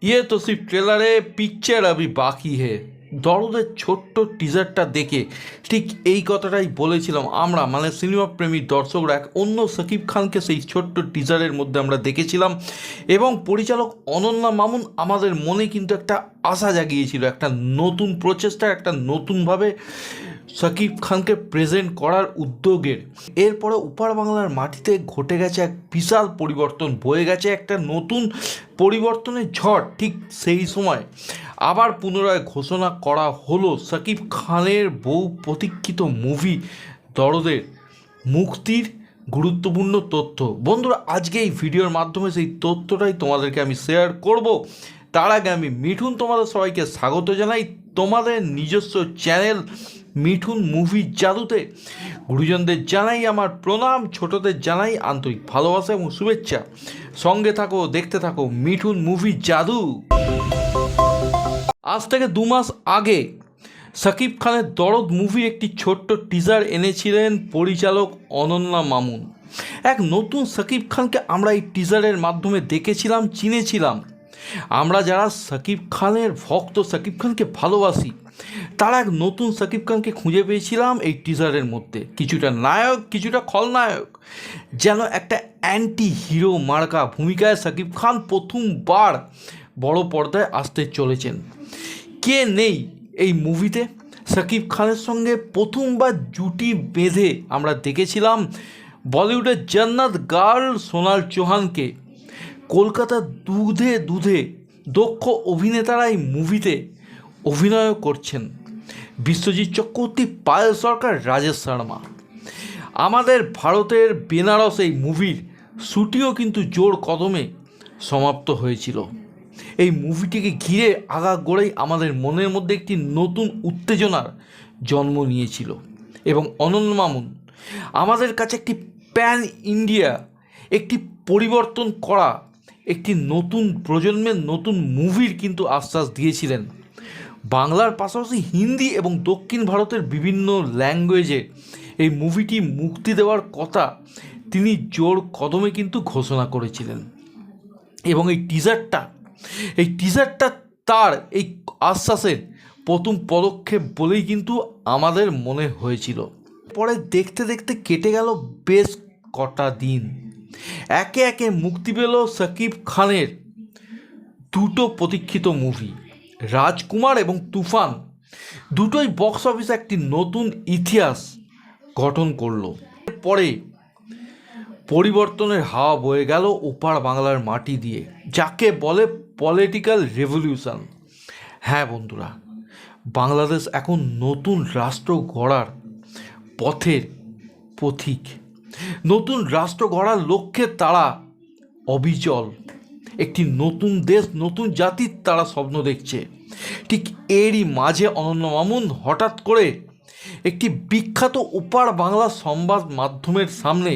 ये तो सिर्फ ट्रेलर है, पिक्चर अभी बाकी है। দরদের ছোট্ট টিজারটা দেখে ঠিক এই কথাটাই বলেছিলাম আমরা, মানে সিনেমা প্রেমী দর্শকরা। এক অন্য শাকিব খানকে সেই ছোট্ট টিজারের মধ্যে আমরা দেখেছিলাম এবং পরিচালক অনন্যা মামুন আমাদের মনে কিন্তু একটা আশা জাগিয়েছিল, একটা নতুন প্রচেষ্টা, একটা নতুনভাবে শাকিব খানকে প্রেজেন্ট করার উদ্যোগের। এরপরে ওপার বাংলার মাটিতে ঘটে গেছে এক বিশাল পরিবর্তন, বয়ে গেছে একটা নতুন পরিবর্তনের ঝড়। ঠিক সেই সময় আবার পুনরায় ঘোষণা করা হলো শাকিব খানের বহু প্রতীক্ষিত মুভি দরদের মুক্তির গুরুত্বপূর্ণ তথ্য। বন্ধুরা, আজকে এই ভিডিওর মাধ্যমে সেই তথ্যটাই তোমাদেরকে আমি শেয়ার করব। তার আগে আমি মিঠুন তোমাদের সবাইকে স্বাগত জানাই তোমাদের নিজস্ব চ্যানেল মিঠুন মুভি জাদুতে। গুরুজনদের জানাই আমার প্রণাম, ছোটদের জানাই আন্তরিক ভালোবাসা এবং শুভেচ্ছা। সঙ্গে থাকো, দেখতে থাকো মিঠুন মুভি জাদু। আজ থেকে 2 মাস আগে শাকিব খানের দরদ মুভির একটি ছোট্ট টিজার এনেছিলেন পরিচালক অনন্যা মামুন। এক নতুন শাকিব খানকে আমরা এই টিজারের মাধ্যমে দেখেছিলাম, চিনেছিলাম। আমরা যারা শাকিব খানের ভক্ত, শাকিব খানকে ভালোবাসি, তারা এক নতুন শাকিব খানকে খুঁজে পেয়েছিলাম এই টিজারের মধ্যে। কিছুটা নায়ক, কিছুটা খলনায়ক, যেন একটা অ্যান্টি হিরো মার্কা ভূমিকায় শাকিব খান প্রথমবার বড় পর্দায় আসতে চলেছেন। কে নেই এই মুভিতে? শাকিব খানের সঙ্গে প্রথমবার জুটি বেঁধে আমরা দেখেছিলাম বলিউডের জান্নাত গার্ল সোনাল চৌহানকে। কলকাতার দুধে দুধে দক্ষ অভিনেতারা এই মুভিতে অভিনয় করছেন। বিশ্বজিৎ চক্রবর্তী, পায়েল সরকার, রাজেশ শর্মা। আমাদের ভারতের বেনারস এই মুভির শুটিংও কিন্তু জোর কদমে সমাপ্ত হয়েছিল। এই মুভিটিকে ঘিরে আগাগোড়াই আমাদের মনের মধ্যে একটি নতুন উত্তেজনার জন্ম নিয়েছিল এবং অনন্যা মামুন আমাদের কাছে একটি প্যান ইন্ডিয়া, একটি পরিবর্তন করা, একটি নতুন প্রজন্মের নতুন মুভির কিন্তু আশ্বাস দিয়েছিলেন। বাংলার পাশাপাশি হিন্দি এবং দক্ষিণ ভারতের বিভিন্ন ল্যাঙ্গুয়েজে এই মুভিটি মুক্তি দেওয়ার কথা তিনি জোর কদমে কিন্তু ঘোষণা করেছিলেন। এবং এই টিজারটা তার এই আশ্বাসের প্রথম পদক্ষেপ বলেই কিন্তু আমাদের মনে হয়েছিল। পরে দেখতে দেখতে কেটে গেল বেশ কটা দিন। একে একে মুক্তি পেল শাকিব খানের দুটো প্রতীক্ষিত মুভি, রাজকুমার এবং তুফান। দুটোই বক্স অফিসে একটি নতুন ইতিহাস গঠন করলো। পরে পরিবর্তনের হাওয়া বয়ে গেল ওপার বাংলার মাটি দিয়ে, যাকে বলে পলিটিক্যাল রেভলিউশন। হ্যাঁ বন্ধুরা, বাংলাদেশ এখন নতুন রাষ্ট্র গড়ার পথের পথিক। নতুন রাষ্ট্র গড়ার লক্ষ্যে তারা অবিচল। একটি নতুন দেশ, নতুন জাতির তারা স্বপ্ন দেখছে। ঠিক এরই মাঝে অনন্যা মামুন হঠাৎ করে একটি বিখ্যাত ওপার বাংলা সংবাদ মাধ্যমের সামনে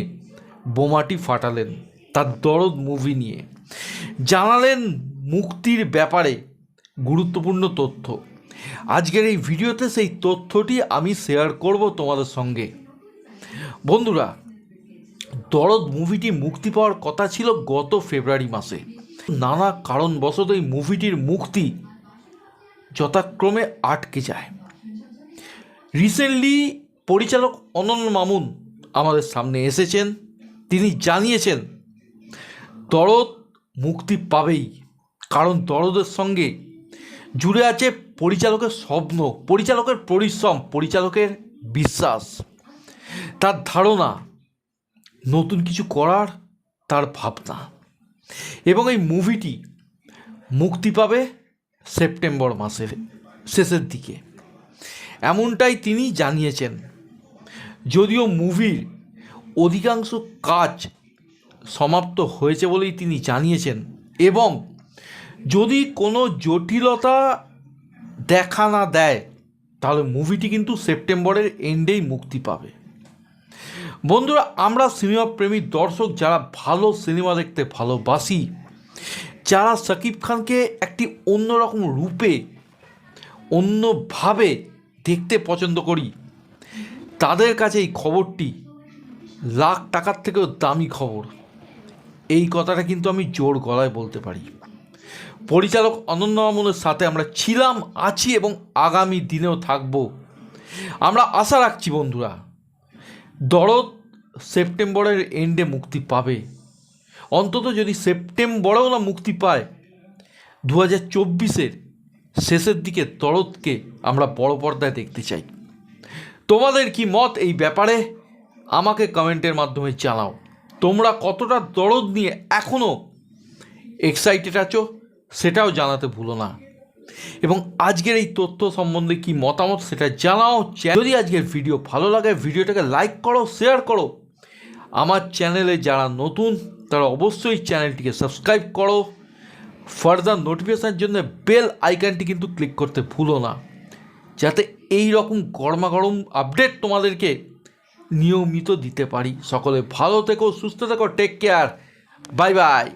বোমাটি ফাটালেন তার দরদ মুভি নিয়ে। জানালেন মুক্তির ব্যাপারে গুরুত্বপূর্ণ তথ্য। আজকের এই ভিডিওতে সেই তথ্যটি আমি শেয়ার করব তোমাদের সঙ্গে। বন্ধুরা, দরদ মুভিটি মুক্তি পাওয়ার কথা ছিল গত ফেব্রুয়ারি মাসে। নানা কারণবশত এই মুভিটির মুক্তি যথাক্রমে আটকে যায়। রিসেন্টলি পরিচালক অনন্যা মামুন আমাদের সামনে এসেছেন। তিনি জানিয়েছেন দরদ মুক্তি পাবেই, কারণ দরদের সঙ্গে জুড়ে আছে পরিচালকের স্বপ্ন, পরিচালকের পরিশ্রম, পরিচালকের বিশ্বাস, তার ধারণা, নতুন কিছু করার তার ভাবনা। এবং এই মুভিটি মুক্তি পাবে সেপ্টেম্বর মাসের শেষের দিকে, এমনটাই তিনি জানিয়েছেন। যদিও মুভির অধিকাংশ কাজ সমাপ্ত হয়েছে বলেই তিনি জানিয়েছেন, এবং যদি কোনো জটিলতা দেখা না দেয় তাহলে মুভিটি কিন্তু সেপ্টেম্বরের এন্ডেই মুক্তি পাবে। বন্ধুরা, আমরা সিনেমা প্রেমী দর্শক যারা ভালো সিনেমা দেখতে ভালোবাসি, যারা শাকিব খানকে একটি অন্যরকম রূপে, অন্যভাবে দেখতে পছন্দ করি, তাদের কাছে এই খবরটি লাখ টাকার থেকেও দামি খবর। এই কথাটা কিন্তু আমি জোর গলায় বলতে পারি। পরিচালক অনন্য মামুনের সাথে আমরা ছিলাম, আছি এবং আগামী দিনেও থাকব। আমরা আশা রাখছি বন্ধুরা, দরদ সেপ্টেম্বরের এন্ডে মুক্তি পাবে। অন্তত যদি সেপ্টেম্বরেও না মুক্তি পায়, 2024-এর শেষের দিকে দরদকে আমরা বড় পর্দায় দেখতে চাই। তোমাদের কি মত এই ব্যাপারে আমাকে কমেন্টের মাধ্যমে জানাও। তোমরা কতটা দরদ নিয়ে এখনও এক্সাইটেড আছো সেটাও জানাতে ভুলো না, এবং আজকের এই তথ্য সম্বন্ধে কি মতামত সেটা জানাও। যদি আজকের ভিডিও ভালো লাগে ভিডিওটাকে লাইক করো, শেয়ার করো। আমার চ্যানেলে যারা নতুন তারা অবশ্যই চ্যানেলটিকে সাবস্ক্রাইব করো। ফার্দার নোটিফিকেশানের জন্য বেল আইকনটি কিন্তু ক্লিক করতে ভুলো না, যাতে এই রকম গরমাগরম আপডেট তোমাদেরকে নিয়মিত দিতে পারি। সকলে ভালো থেকো, সুস্থ থেকো, টেক কেয়ার, বাই বাই।